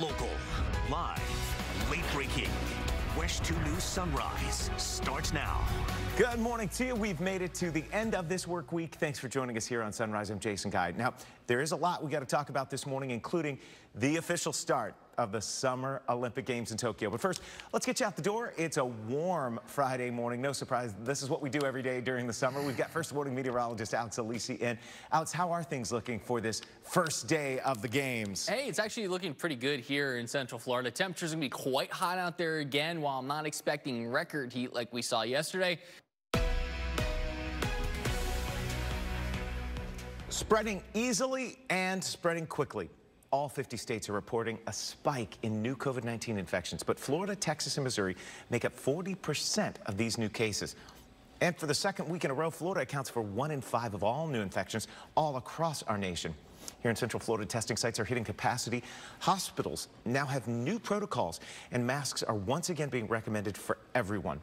Local, live, late breaking. WESH 2 News Sunrise starts now. Good morning to you. We've made it to the end of this work week. Thanks for joining us here on Sunrise. I'm Jason Guide. Now, there is a lot we got to talk about this morning, including the official start of the Summer Olympic Games in Tokyo. But first, let's get you out the door. It's a warm Friday morning. No surprise, this is what we do every day during the summer. We've got first morning meteorologist Alex Alisi in. Alex, how are things looking for this first day of the games? Hey, it's actually looking pretty good here in Central Florida. Temperatures are going to be quite hot out there again, while I'm not expecting record heat like we saw yesterday. Spreading easily and spreading quickly. All 50 states are reporting a spike in new COVID-19 infections, but Florida, Texas, and Missouri make up 40% of these new cases. And for the second week in a row, Florida accounts for 1 in 5 of all new infections all across our nation. Here in Central Florida, testing sites are hitting capacity. Hospitals now have new protocols, and masks are once again being recommended for everyone.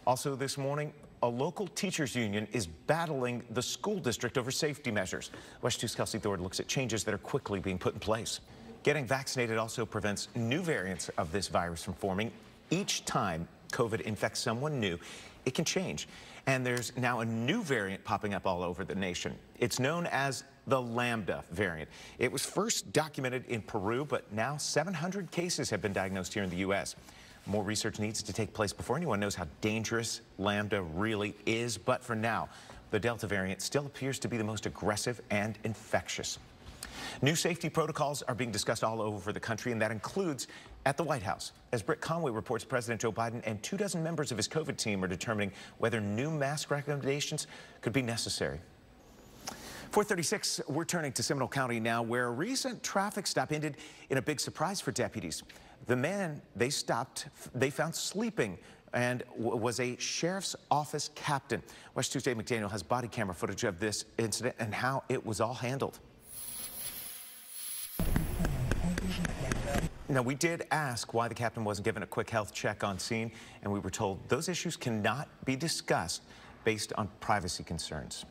Also this morning, a local teachers union is battling the school district over safety measures. WESH 2's Kelsey Thord looks at changes that are quickly being put in place. Getting vaccinated also prevents new variants of this virus from forming. Each time COVID infects someone new, it can change. And there's now a new variant popping up all over the nation. It's known as the Lambda variant. It was first documented in Peru, but now 700 cases have been diagnosed here in the U.S. More research needs to take place before anyone knows how dangerous Lambda really is. But for now, the Delta variant still appears to be the most aggressive and infectious. New safety protocols are being discussed all over the country, and that includes at the White House. As Britt Conway reports, President Joe Biden and 24 members of his COVID team are determining whether new mask recommendations could be necessary. 436, we're turning to Seminole County now, where a recent traffic stop ended in a big surprise for deputies. The man they stopped, they found sleeping and was a sheriff's office captain. WESH 2's Dave McDaniel has body camera footage of this incident and how it was all handled. Now, we did ask why the captain wasn't given a quick health check on scene, and we were told those issues cannot be discussed based on privacy concerns.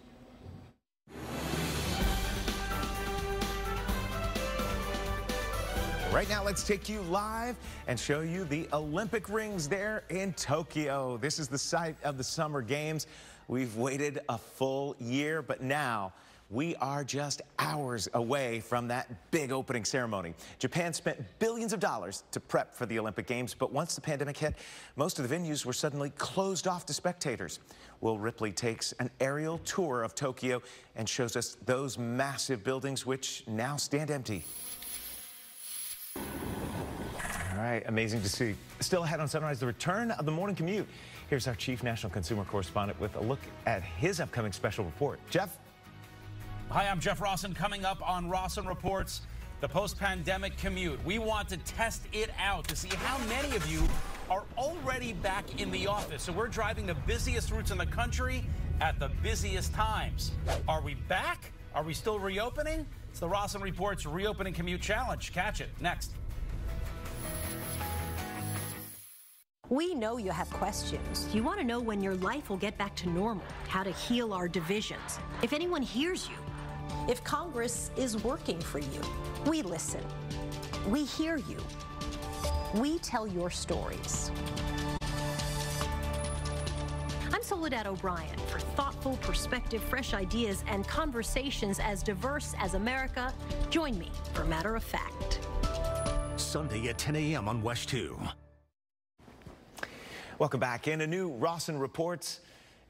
Right now, let's take you live and show you the Olympic rings there in Tokyo. This is the site of the Summer Games. We've waited a full year, but now we are just hours away from that big opening ceremony. Japan spent billions of dollars to prep for the Olympic Games, but once the pandemic hit, most of the venues were suddenly closed off to spectators. Will Ripley takes an aerial tour of Tokyo and shows us those massive buildings which now stand empty. All right, amazing to see. Still ahead on Sunrise, the return of the morning commute. Here's our chief national consumer correspondent with a look at his upcoming special report. Jeff? Hi, I'm Jeff Rawson. Coming up on Rawson Reports, the post-pandemic commute. We want to test it out to see how many of you are already back in the office. So we're driving the busiest routes in the country at the busiest times. Are we back? Are we still reopening? It's the Rawson Reports Reopening Commute Challenge. Catch it next. We know you have questions. You want to know when your life will get back to normal, how to heal our divisions, if anyone hears you, if Congress is working for you. We listen. We hear you. We tell your stories. I'm Soledad O'Brien for thoughtful perspective, fresh ideas, and conversations as diverse as America. Join me for Matter of Fact. Sunday at 10 a.m. on WESH 2. Welcome back. In a new Rawson Reports,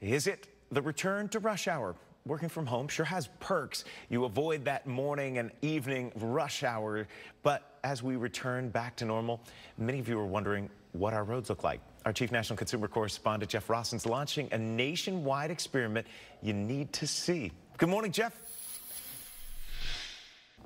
is it the return to rush hour? Working from home sure has perks. You avoid that morning and evening rush hour. But as we return back to normal, many of you are wondering what our roads look like. Our chief national consumer correspondent, Jeff Rawson's launching a nationwide experiment you need to see. Good morning, Jeff.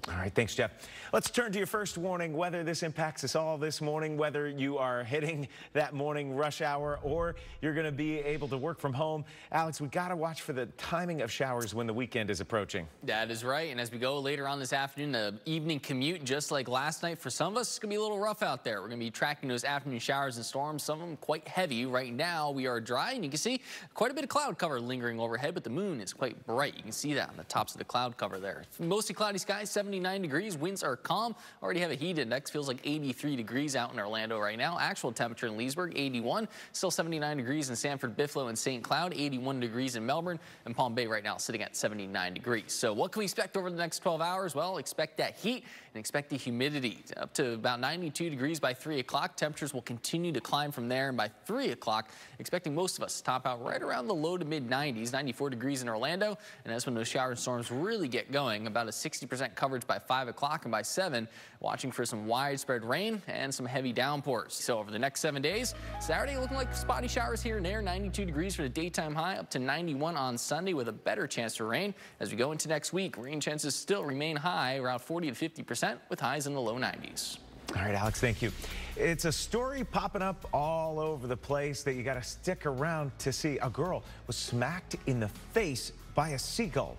All right, thanks, Jeff. Let's turn to your first warning. Whether this impacts us all this morning, whether you are hitting that morning rush hour or you're going to be able to work from home. Alex, we got to watch for the timing of showers when the weekend is approaching. That is right. And as we go later on this afternoon, the evening commute, just like last night, for some of us, it's going to be a little rough out there. We're going to be tracking those afternoon showers and storms, some of them quite heavy. Right now, we are dry, and you can see quite a bit of cloud cover lingering overhead, but the moon is quite bright. You can see that on the tops of the cloud cover there. Mostly cloudy skies, 70 79 degrees. Winds are calm. Already have a heat index. Feels like 83 degrees out in Orlando right now. Actual temperature in Leesburg, 81. Still 79 degrees in Sanford, Buffalo, and St. Cloud. 81 degrees in Melbourne. And Palm Bay right now sitting at 79 degrees. So what can we expect over the next 12 hours? Well, expect that heat and expect the humidity up to about 92 degrees by 3 o'clock. Temperatures will continue to climb from there. And by 3 o'clock, expecting most of us to top out right around the low to mid 90s, 94 degrees in Orlando. And that's when those shower and storms really get going. About a 60% coverage by 5 o'clock, and by 7, watching for some widespread rain and some heavy downpours. So over the next 7 days, Saturday looking like spotty showers here and there, 92 degrees for the daytime high, up to 91 on Sunday with a better chance for rain. As we go into next week, rain chances still remain high, around 40 to 50%, with highs in the low 90s. All right, Alex, thank you. It's a story popping up all over the place that you got to stick around to see. A girl was smacked in the face by a seagull.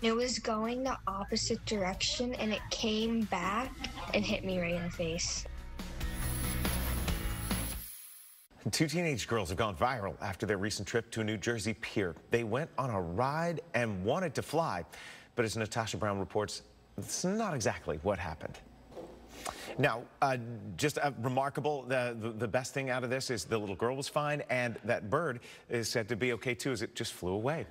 It was going the opposite direction, and it came back and hit me right in the face. Two teenage girls have gone viral after their recent trip to a New Jersey pier. They went on a ride and wanted to fly, but as Natasha Brown reports, it's not exactly what happened. Now, just remarkable, the best thing out of this is the little girl was fine, and that bird is said to be okay too, as it just flew away.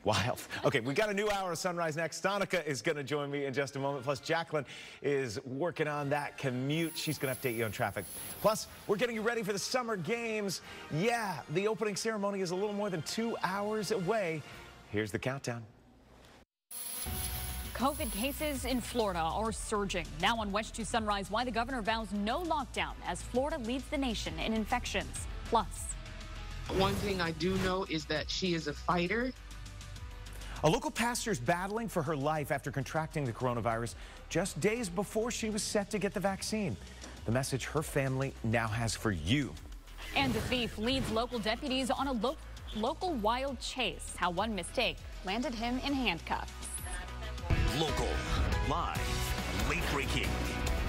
Wild. Okay, we got a new hour of Sunrise next. Sonica is going to join me in just a moment. Plus, Jacqueline is working on that commute. She's going to update you on traffic. Plus, we're getting you ready for the summer games. Yeah, the opening ceremony is a little more than 2 hours away. Here's the countdown. COVID cases in Florida are surging. Now on WESH 2 Sunrise, why the governor vows no lockdown as Florida leads the nation in infections. Plus, one thing I do know is that she is a fighter. A local pastor is battling for her life after contracting the coronavirus just days before she was set to get the vaccine. The message her family now has for you. And a thief leads local deputies on a local wild chase. How one mistake landed him in handcuffs. Local, live, late breaking.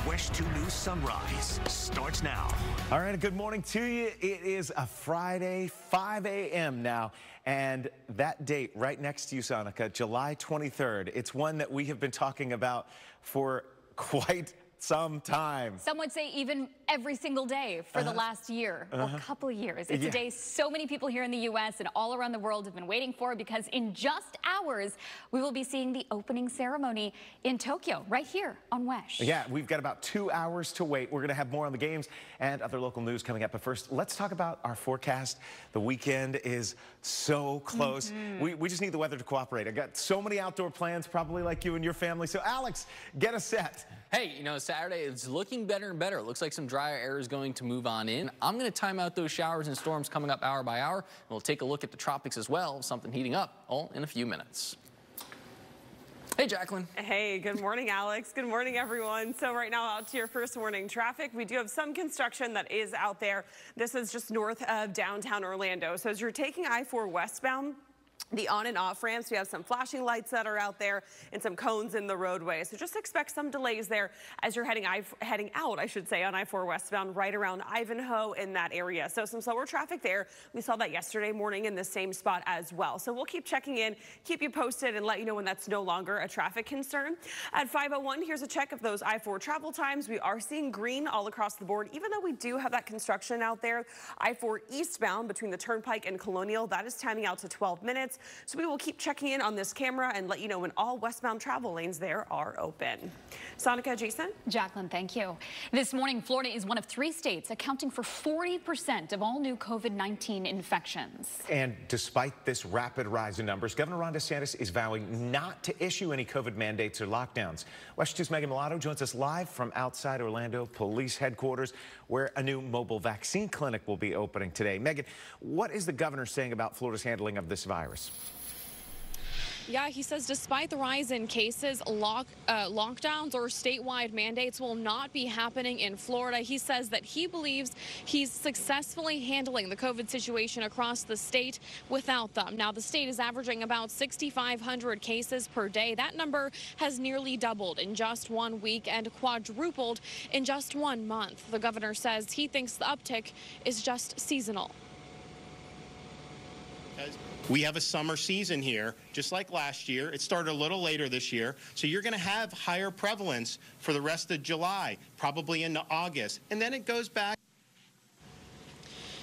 WESH 2 News Sunrise starts now. All right, good morning to you. It is a Friday, 5 a.m. now, and that date right next to you, Sonica, July 23rd. It's one that we have been talking about for quite some time. Some would say even every single day for the last year or couple of years. It's a day so many people here in the U.S. and all around the world have been waiting for, because in just hours we will be seeing the opening ceremony in Tokyo right here on WESH. Yeah, we've got about 2 hours to wait. We're going to have more on the games and other local news coming up. But first, let's talk about our forecast. The weekend is so close. We just need the weather to cooperate. I got so many outdoor plans, probably like you and your family. So Alex, get us set. Hey, you know, Saturday it's looking better and better. It looks like some drier air is going to move on in. I'm going to time out those showers and storms coming up hour by hour. And we'll take a look at the tropics as well, something heating up all in a few minutes. Hey, Jacqueline. Hey, good morning, Alex. Good morning, everyone. So right now, out to your first warning traffic. We do have some construction that is out there. This is just north of downtown Orlando. So as you're taking I-4 westbound, the on and off ramps, we have some flashing lights that are out there and some cones in the roadway. So just expect some delays there as you're heading out, I should say, on I-4 westbound right around Ivanhoe in that area. So some slower traffic there. We saw that yesterday morning in the same spot as well. So we'll keep checking in, keep you posted, and let you know when that's no longer a traffic concern. At 5:01, here's a check of those I-4 travel times. We are seeing green all across the board, even though we do have that construction out there. I-4 eastbound between the Turnpike and Colonial, that is timing out to 12 minutes. So we will keep checking in on this camera and let you know when all westbound travel lanes there are open. Sonica, Jason? Jacqueline, thank you. This morning, Florida is one of 3 states accounting for 40% of all new COVID-19 infections. And despite this rapid rise in numbers, Governor Ron DeSantis is vowing not to issue any COVID mandates or lockdowns. WESH 2's Megan Mulatto joins us live from outside Orlando Police Headquarters, where a new mobile vaccine clinic will be opening today. Megan, what is the governor saying about Florida's handling of this virus? Yeah, he says despite the rise in cases, lockdowns or statewide mandates will not be happening in Florida. He says that he believes he's successfully handling the COVID situation across the state without them. Now, the state is averaging about 6,500 cases per day. That number has nearly doubled in just 1 week and quadrupled in just 1 month. The governor says he thinks the uptick is just seasonal. We have a summer season here, just like last year. It started a little later this year, so you're going to have higher prevalence for the rest of July, probably into August, and then it goes back.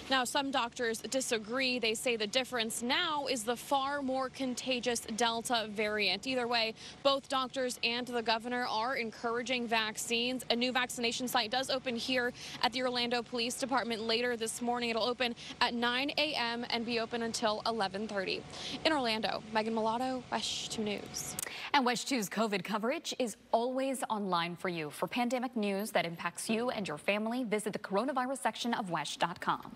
Now, some doctors disagree. They say the difference now is the far more contagious Delta variant. Either way, both doctors and the governor are encouraging vaccines. A new vaccination site does open here at the Orlando Police Department later this morning. It'll open at 9 a.m. and be open until 11:30. In Orlando, Megan Mulatto, WESH 2 News. And WESH 2's COVID coverage is always online for you. For pandemic news that impacts you and your family, visit the coronavirus section of WESH.com.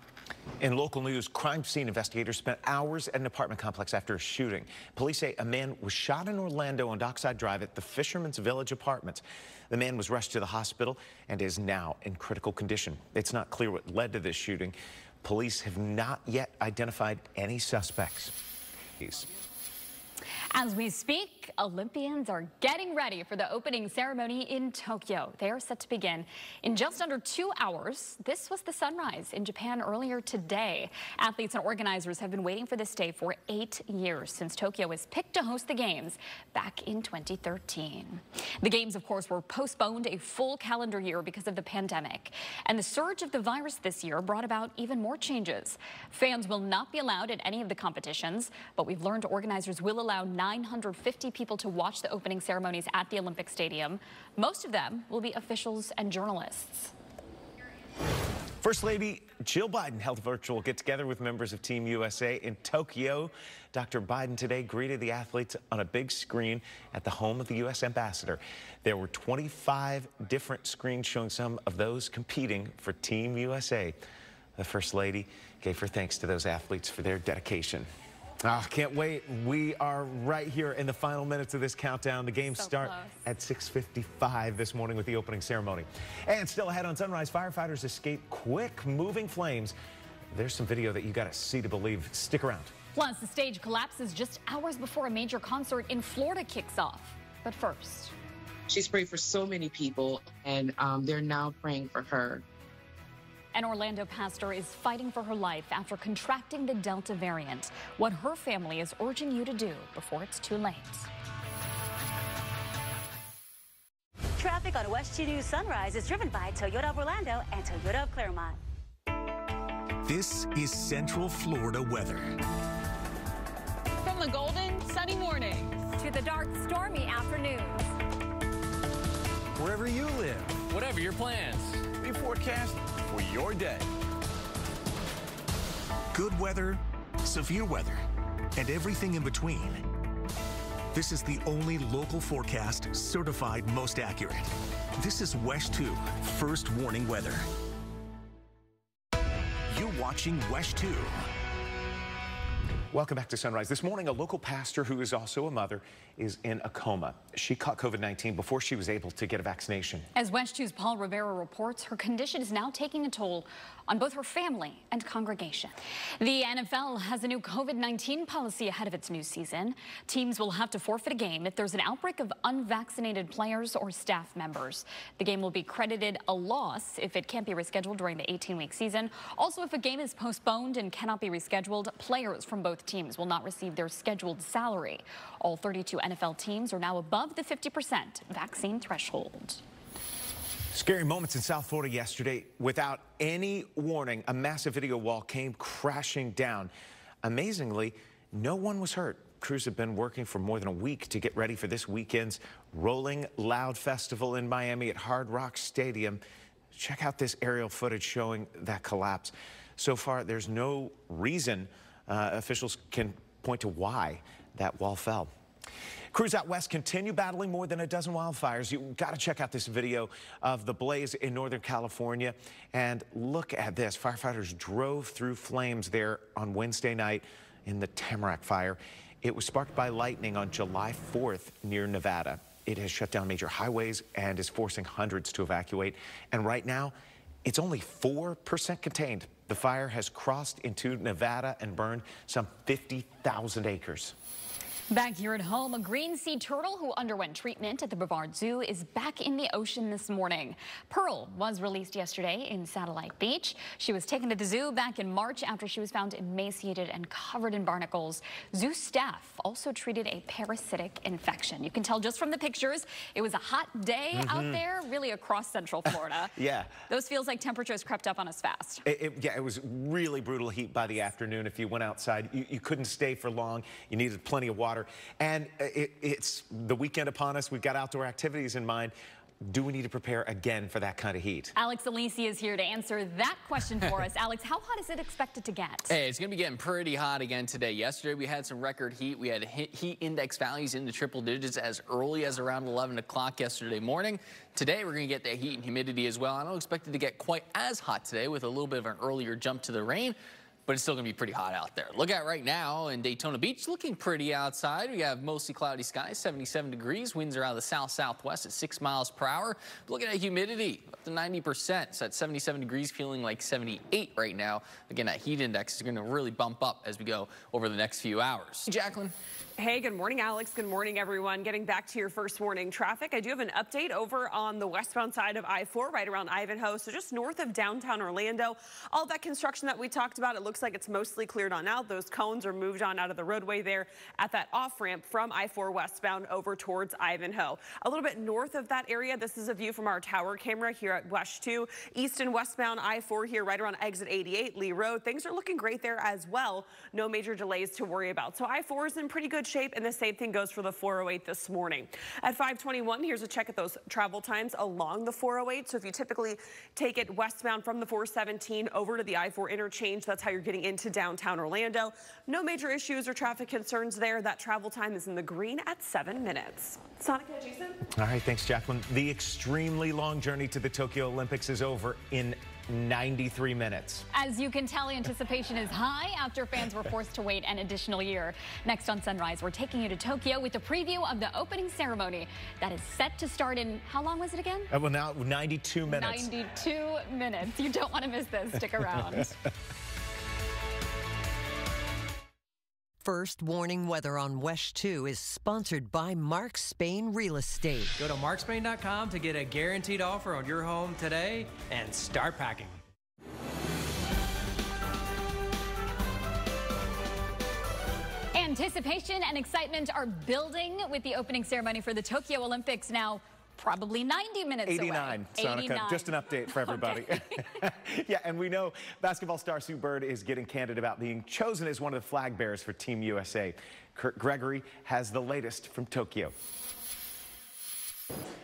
In local news, crime scene investigators spent hours at an apartment complex after a shooting. Police say a man was shot in Orlando on Dockside Drive at the Fisherman's Village Apartments. The man was rushed to the hospital and is now in critical condition. It's not clear what led to this shooting. Police have not yet identified any suspects. As we speak, Olympians are getting ready for the opening ceremony in Tokyo. They are set to begin in just under 2 hours. This was the sunrise in Japan earlier today. Athletes and organizers have been waiting for this day for 8 years since Tokyo was picked to host the Games back in 2013. The Games, of course, were postponed a full calendar year because of the pandemic. And the surge of the virus this year brought about even more changes. Fans will not be allowed at any of the competitions, but we've learned organizers will allow 950 people to watch the opening ceremonies at the Olympic Stadium. Most of them will be officials and journalists. First Lady Jill Biden held a virtual get-together with members of Team USA in Tokyo. Dr. Biden today greeted the athletes on a big screen at the home of the U.S. ambassador. There were 25 different screens showing some of those competing for Team USA. The First Lady gave her thanks to those athletes for their dedication. Oh, can't wait. We are right here in the final minutes of this countdown. The games start at 6:55 this morning with the opening ceremony. And still ahead on Sunrise, firefighters escape quick-moving flames. There's some video that you got to see to believe. Stick around. Plus, the stage collapses just hours before a major concert in Florida kicks off. But first, she's prayed for so many people, and they're now praying for her. An Orlando pastor is fighting for her life after contracting the Delta variant. What her family is urging you to do before it's too late. Traffic on WESH 2 News Sunrise is driven by Toyota of Orlando and Toyota of Claremont. This is Central Florida weather. From the golden, sunny mornings to the dark, stormy afternoons. Wherever you live, whatever your plans, be forecast for your day. Good weather, severe weather, and everything in between. This is the only local forecast certified most accurate. This is WESH 2 First Warning Weather. You're watching WESH 2. Welcome back to Sunrise. This morning, a local pastor who is also a mother is in a coma. She caught COVID-19 before she was able to get a vaccination. As WESH 2's Paul Rivera reports, her condition is now taking a toll on both her family and congregation. The NFL has a new COVID-19 policy ahead of its new season. Teams will have to forfeit a game if there's an outbreak of unvaccinated players or staff members. The game will be credited a loss if it can't be rescheduled during the 18-week season. Also, if a game is postponed and cannot be rescheduled, players from both teams will not receive their scheduled salary. All 32 NFL teams are now above the 50% vaccine threshold. Scary moments in South Florida yesterday. Without any warning, a massive video wall came crashing down. Amazingly, no one was hurt. Crews have been working for more than a week to get ready for this weekend's Rolling Loud Festival in Miami at Hard Rock Stadium. Check out this aerial footage showing that collapse. So far, there's no reason officials can point to why that wall fell. Crews out west continue battling more than a dozen wildfires. You've got to check out this video of the blaze in Northern California. And look at this. Firefighters drove through flames there on Wednesday night in the Tamarack fire. It was sparked by lightning on July 4th near Nevada. It has shut down major highways and is forcing hundreds to evacuate. And right now, it's only 4% contained. The fire has crossed into Nevada and burned some 50,000 acres. Back here at home, a green sea turtle who underwent treatment at the Brevard Zoo is back in the ocean this morning. Pearl was released yesterday in Satellite Beach. She was taken to the zoo back in March after she was found emaciated and covered in barnacles. Zoo staff also treated a parasitic infection. You can tell just from the pictures, it was a hot day out there, really across Central Florida. Yeah. Those feels like temperatures crept up on us fast. Yeah, it was really brutal heat by the afternoon. If you went outside, you couldn't stay for long. You needed plenty of water. And it's the weekend upon us. We've got outdoor activities in mind. Do we need to prepare again for that kind of heat? Alex Alisi is here to answer that question for us. Alex, how hot is it expected to get? Hey, it's going to be getting pretty hot again today. Yesterday, we had some record heat. We had heat index values in the triple digits as early as around 11 o'clock yesterday morning. Today, we're going to get that heat and humidity as well. I don't expect it to get quite as hot today with a little bit of an earlier jump to the rain, but it's still going to be pretty hot out there. Look at right now in Daytona Beach, looking pretty outside. We have mostly cloudy skies, 77 degrees. Winds are out of the south-southwest at 6 miles per hour. Look at that humidity, up to 90%. So at 77 degrees, feeling like 78 right now. Again, that heat index is going to really bump up as we go over the next few hours. Jacqueline. Hey, good morning, Alex. Good morning, everyone. Getting back to your first morning traffic, I do have an update over on the westbound side of I-4, right around Ivanhoe, so just north of downtown Orlando. All that construction that we talked about, it looks like it's mostly cleared on out. Those cones are moved on out of the roadway there at that off-ramp from I-4 westbound over towards Ivanhoe. A little bit north of that area, this is a view from our tower camera here at WESH 2. East and westbound I-4 here, right around exit 88, Lee Road. Things are looking great there as well. No major delays to worry about. So I-4 is in pretty good shape, and the same thing goes for the 408 this morning. At 521, here's a check at those travel times along the 408. So if you typically take it westbound from the 417 over to the I-4 interchange, that's how you're getting into downtown Orlando. No major issues or traffic concerns there. That travel time is in the green at 7 minutes. Sonica, Jason? All right, thanks, Jacqueline. The extremely long journey to the Tokyo Olympics is over in 93 minutes. As you can tell, anticipation is high after fans were forced to wait an additional year. Next on Sunrise, we're taking you to Tokyo with a preview of the opening ceremony that is set to start in, how long was it again? Well, now 92 minutes. 92 minutes. You don't want to miss this. Stick around. First Warning Weather on WESH 2 is sponsored by Mark Spain Real Estate. Go to markspain.com to get a guaranteed offer on your home today and start packing. Anticipation and excitement are building with the opening ceremony for the Tokyo Olympics now. Probably 90 minutes 89, away. Sonica. 89. Just an update for everybody. Okay. Yeah, and we know basketball star Sue Bird is getting candid about being chosen as one of the flag bearers for Team USA. Kurt Gregory has the latest from Tokyo.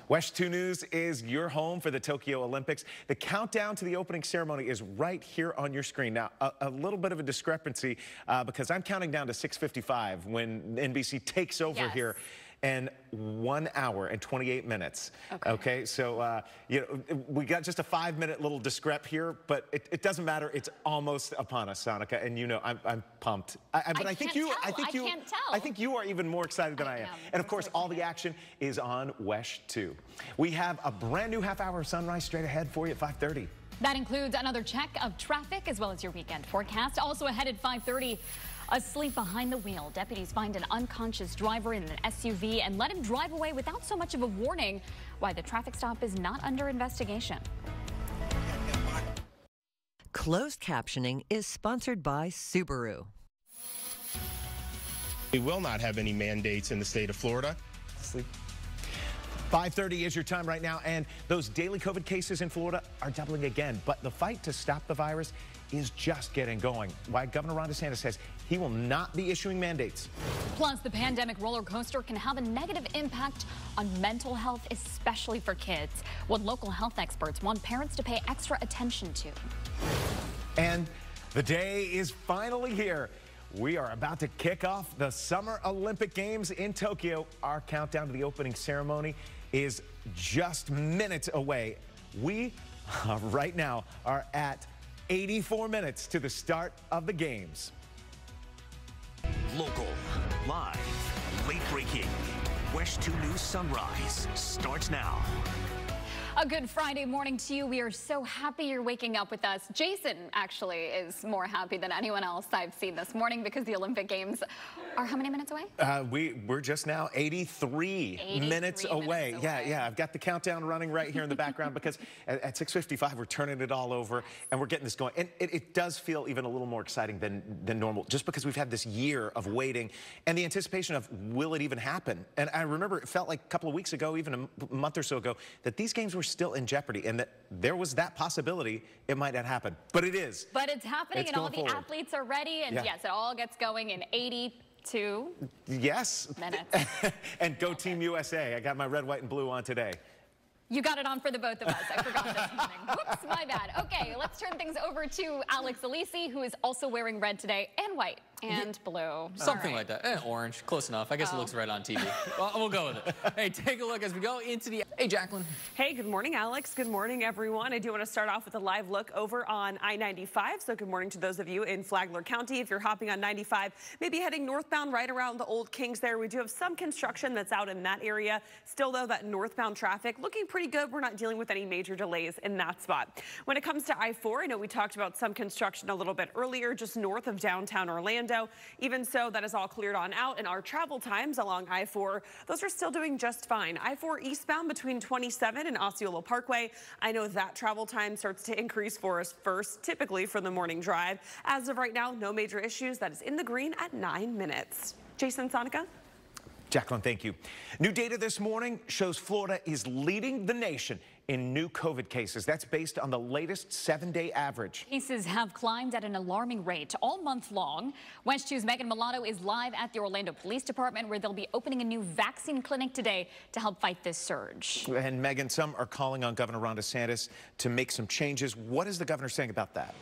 WESH 2 News is your home for the Tokyo Olympics. The countdown to the opening ceremony is right here on your screen. Now, a little bit of a discrepancy because I'm counting down to 6:55 when NBC takes over here. And 1 hour and 28 minutes. Okay, so you know, we got just a 5-minute little discrep here, but it doesn't matter. It's almost upon us, Sonica, and you know I'm pumped. But I think you are even more excited than I am. And of course, all the action is on WESH 2. We have a brand new half-hour of Sunrise straight ahead for you at 5:30. That includes another check of traffic as well as your weekend forecast. Also ahead at 5:30. Asleep behind the wheel, deputies find an unconscious driver in an SUV and let him drive away without so much of a warning. Why the traffic stop is not under investigation. Closed captioning is sponsored by Subaru. We will not have any mandates in the state of Florida. 5:30 is your time right now, and those daily COVID cases in Florida are doubling again. But the fight to stop the virus is just getting going. Why Governor Ron DeSantis says he will not be issuing mandates. Plus, the pandemic roller coaster can have a negative impact on mental health, especially for kids. What local health experts want parents to pay extra attention to. And the day is finally here. We are about to kick off the Summer Olympic Games in Tokyo. Our countdown to the opening ceremony is just minutes away. We right now are at 84 minutes to the start of the games. Local, live, late breaking. WESH 2 News Sunrise starts now. A good Friday morning to you. We are so happy you're waking up with us. Jason actually is more happy than anyone else I've seen this morning because the Olympic Games are how many minutes away? We're just now 83 minutes away. Yeah. I've got the countdown running right here in the background because at 6:55 we're turning it all over and we're getting this going. And it does feel even a little more exciting than normal, just because we've had this year of waiting and the anticipation of will it even happen. And I remember it felt like a couple of weeks ago, even a month or so ago, that these games were still in jeopardy and that there was that possibility it might not happen. But it is. But it's happening and all the athletes are ready. And yes, it all gets going in 82 minutes. And go Team USA. I got my red, white, and blue on today. You got it on for the both of us. I forgot this morning. Whoops, my bad. Okay, let's turn things over to Alex Alisi, who is also wearing red today and white and blue. Something like that. Orange. Close enough. I guess it looks red on TV. Well, we'll go with it. Hey, take a look as we go into the... Hey, Jacqueline. Hey, good morning, Alex. Good morning, everyone. I do want to start off with a live look over on I-95. So good morning to those of you in Flagler County. If you're hopping on 95, maybe heading northbound right around the Old Kings there. We do have some construction that's out in that area. Still, though, that northbound traffic looking pretty good. We're not dealing with any major delays in that spot. When it comes to I-4, I know we talked about some construction a little bit earlier, just north of downtown Orlando. Even so, that is all cleared on out, and our travel times along I-4, those are still doing just fine. I-4 eastbound between 27 and Osceola Parkway. I know that travel time starts to increase for us first, typically for the morning drive. As of right now, no major issues. That is in the green at 9 minutes. Jason, Sonica? Jacqueline, thank you. New data this morning shows Florida is leading the nation in new COVID cases. That's based on the latest 7-day average. Cases have climbed at an alarming rate all month long. WESH 2's Megan Mulatto is live at the Orlando Police Department, where they'll be opening a new vaccine clinic today to help fight this surge. And Megan, some are calling on Governor Ron DeSantis to make some changes. What is the governor saying about that?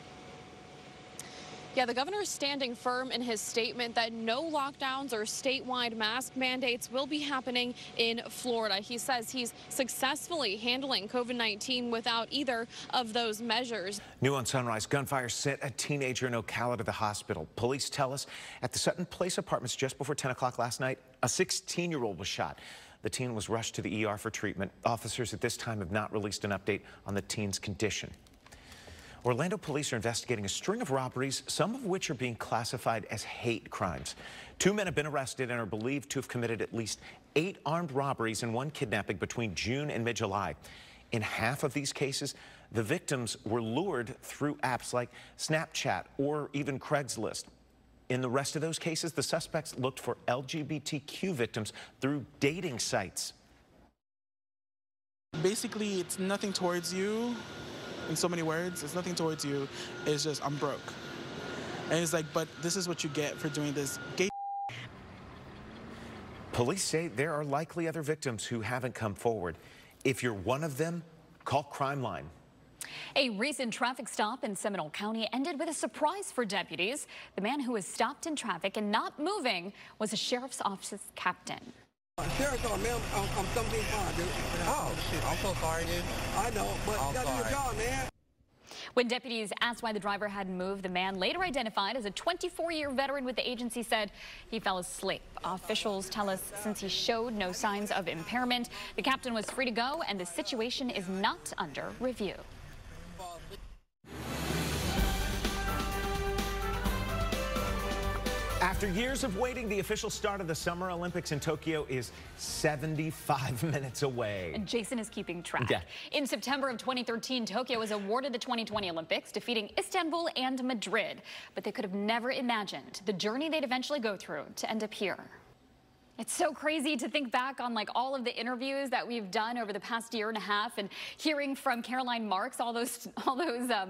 Yeah, the governor is standing firm in his statement that no lockdowns or statewide mask mandates will be happening in Florida. He says he's successfully handling COVID-19 without either of those measures. New on Sunrise, gunfire sent a teenager in Ocala to the hospital. Police tell us at the Sutton Place Apartments just before 10 o'clock last night, a 16-year-old was shot. The teen was rushed to the ER for treatment. Officers at this time have not released an update on the teen's condition. Orlando police are investigating a string of robberies, some of which are being classified as hate crimes. 2 men have been arrested and are believed to have committed at least 8 armed robberies and 1 kidnapping between June and mid-July. In half of these cases, the victims were lured through apps like Snapchat or even Craigslist. In the rest of those cases, the suspects looked for LGBTQ victims through dating sites. Basically, it's nothing towards you. In so many words, it's nothing towards you. It's just, I'm broke. And it's like, but this is what you get for doing this gay. Police say there are likely other victims who haven't come forward. If you're one of them, call Crime Line. A recent traffic stop in Seminole County ended with a surprise for deputies. The man who was stopped in traffic and not moving was a sheriff's office captain. Sheriff's ma'am, I'm 17.5, dude. Oh, shit, I'm so sorry, dude. I know, but you gotta do your job, man. When deputies asked why the driver hadn't moved, the man, later identified as a 24-year veteran with the agency, said he fell asleep. Officials tell us since he showed no signs of impairment, the captain was free to go and the situation is not under review. After years of waiting, the official start of the Summer Olympics in Tokyo is 75 minutes away. And Jason is keeping track. Yeah. In September of 2013, Tokyo was awarded the 2020 Olympics, defeating Istanbul and Madrid. But they could have never imagined the journey they'd eventually go through to end up here. It's so crazy to think back on all of the interviews that we've done over the past year and a half, and hearing from Caroline Marks all those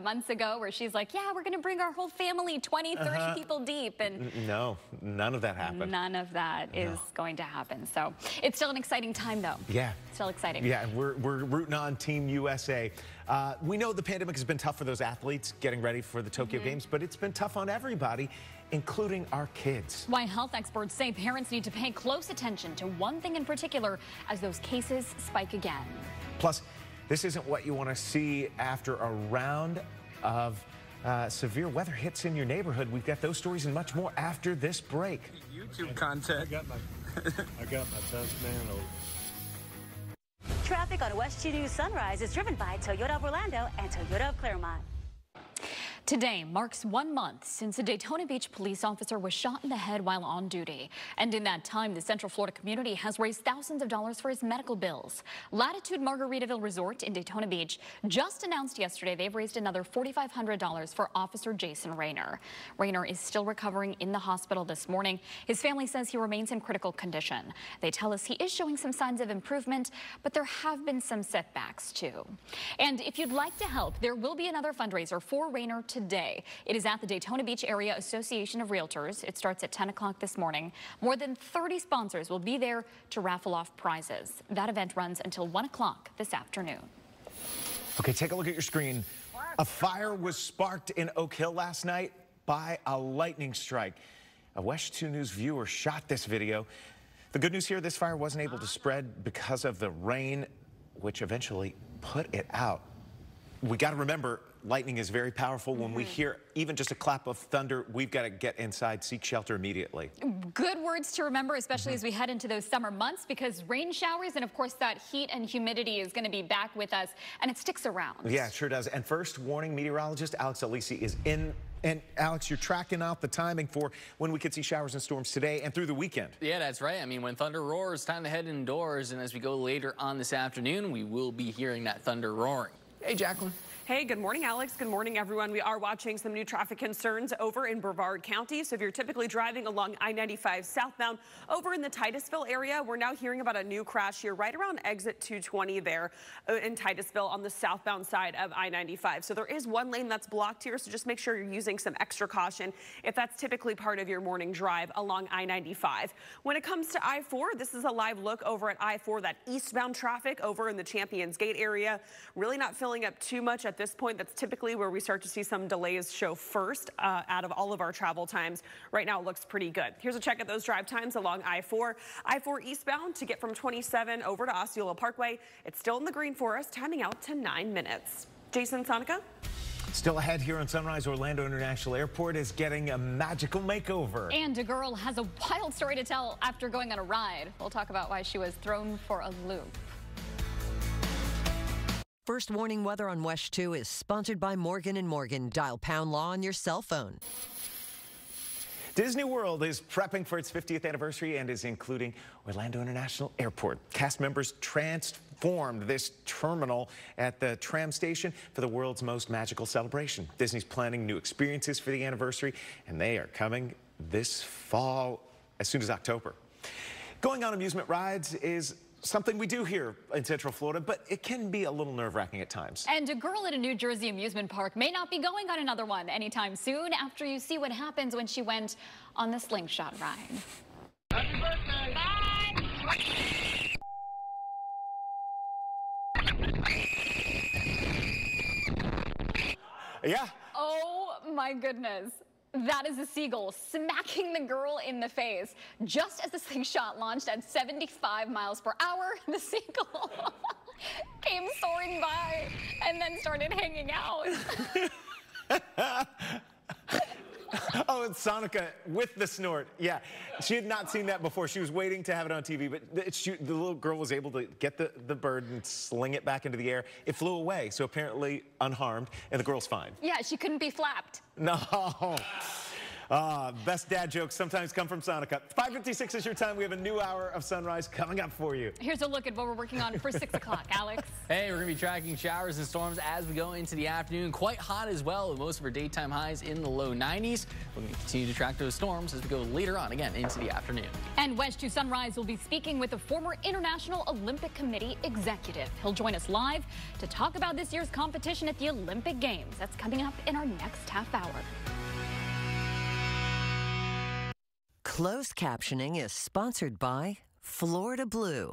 months ago where she's like, yeah, we're going to bring our whole family, 20, 30 people deep. And no, none of that happened. None of that is going to happen. So it's still an exciting time, though. Yeah. Still exciting. Yeah, we're rooting on Team USA. We know the pandemic has been tough for those athletes getting ready for the Tokyo Games, but it's been tough on everybody, including our kids. Why health experts say parents need to pay close attention to one thing in particular as those cases spike again. Plus, this isn't what you want to see after a round of severe weather hits in your neighborhood. We've got those stories and much more after this break. YouTube content. I got my test man over. Traffic on WESH 2 News Sunrise is driven by Toyota of Orlando and Toyota of Claremont. Today marks 1 month since a Daytona Beach police officer was shot in the head while on duty. And in that time, the Central Florida community has raised thousands of dollars for his medical bills. Latitude Margaritaville Resort in Daytona Beach just announced yesterday they've raised another $4,500 for Officer Jason Rayner. Rayner is still recovering in the hospital this morning. His family says he remains in critical condition. They tell us he is showing some signs of improvement, but there have been some setbacks too. And if you'd like to help, there will be another fundraiser for Rayner today. It is at the Daytona Beach Area Association of Realtors. It starts at 10 o'clock this morning. More than 30 sponsors will be there to raffle off prizes. That event runs until 1 o'clock this afternoon. Okay, take a look at your screen. A fire was sparked in Oak Hill last night by a lightning strike. A WESH 2 News viewer shot this video. The good news here, this fire wasn't able to spread because of the rain, which eventually put it out. We got to remember, lightning is very powerful. When we hear even just a clap of thunder, we've got to get inside, seek shelter immediately. Good words to remember, especially as we head into those summer months, because rain showers and, of course, that heat and humidity is going to be back with us, and it sticks around. Yeah, it sure does. And first warning meteorologist Alex Alisi is in. And Alex, you're tracking out the timing for when we could see showers and storms today and through the weekend. Yeah, that's right. I mean, when thunder roars, time to head indoors. And as we go later on this afternoon, we will be hearing that thunder roaring. Hey, Jacqueline. Hey, good morning, Alex. Good morning, everyone. We are watching some new traffic concerns over in Brevard County. So if you're typically driving along I-95 southbound over in the Titusville area, we're now hearing about a new crash here right around exit 220 there in Titusville on the southbound side of I-95. So there is one lane that's blocked here, so just make sure you're using some extra caution if that's typically part of your morning drive along I-95. When it comes to I-4, this is a live look over at I-4, that eastbound traffic over in the Champions Gate area. Really not filling up too much at this point. That's typically where we start to see some delays show first out of all of our travel times. Right now it looks pretty good. Here's a check at those drive times along I-4. I-4 eastbound to get from 27 over to Osceola Parkway. It's still in the green for us, timing out to 9 minutes. Jason, Sonica? Still ahead here on Sunrise, Orlando International Airport is getting a magical makeover. And a girl has a wild story to tell after going on a ride. We'll talk about why she was thrown for a loop. First warning weather on WESH 2 is sponsored by Morgan & Morgan. Dial pound law on your cell phone. Disney World is prepping for its 50th anniversary and is including Orlando International Airport. Cast members transformed this terminal at the tram station for the world's most magical celebration. Disney's planning new experiences for the anniversary, and they are coming this fall as soon as October. Going on amusement rides is something we do here in Central Florida, but it can be a little nerve-wracking at times. And a girl at a New Jersey amusement park may not be going on another one anytime soon after you see what happens when she went on the slingshot ride. Happy birthday! Bye! Yeah. Oh my goodness. That is a seagull smacking the girl in the face. Just as the slingshot launched at 75 miles per hour, the seagull came soaring by and then started hanging out. Oh, it's Sonica with the snort. Yeah, she had not seen that before. She was waiting to have it on TV, but the little girl was able to get the bird and sling it back into the air. It flew away, so apparently unharmed, and the girl's fine. Yeah, she couldn't be flapped. No. Best dad jokes sometimes come from Sonica. 5:56 is your time. We have a new hour of Sunrise coming up for you. Here's a look at what we're working on for 6 o'clock, Alex. Hey, we're going to be tracking showers and storms as we go into the afternoon. Quite hot as well, with most of our daytime highs in the low 90s. We're going to continue to track those storms as we go later on, again, into the afternoon. And WESH 2 Sunrise will be speaking with a former International Olympic Committee executive. He'll join us live to talk about this year's competition at the Olympic Games. That's coming up in our next half hour. Closed captioning is sponsored by Florida Blue.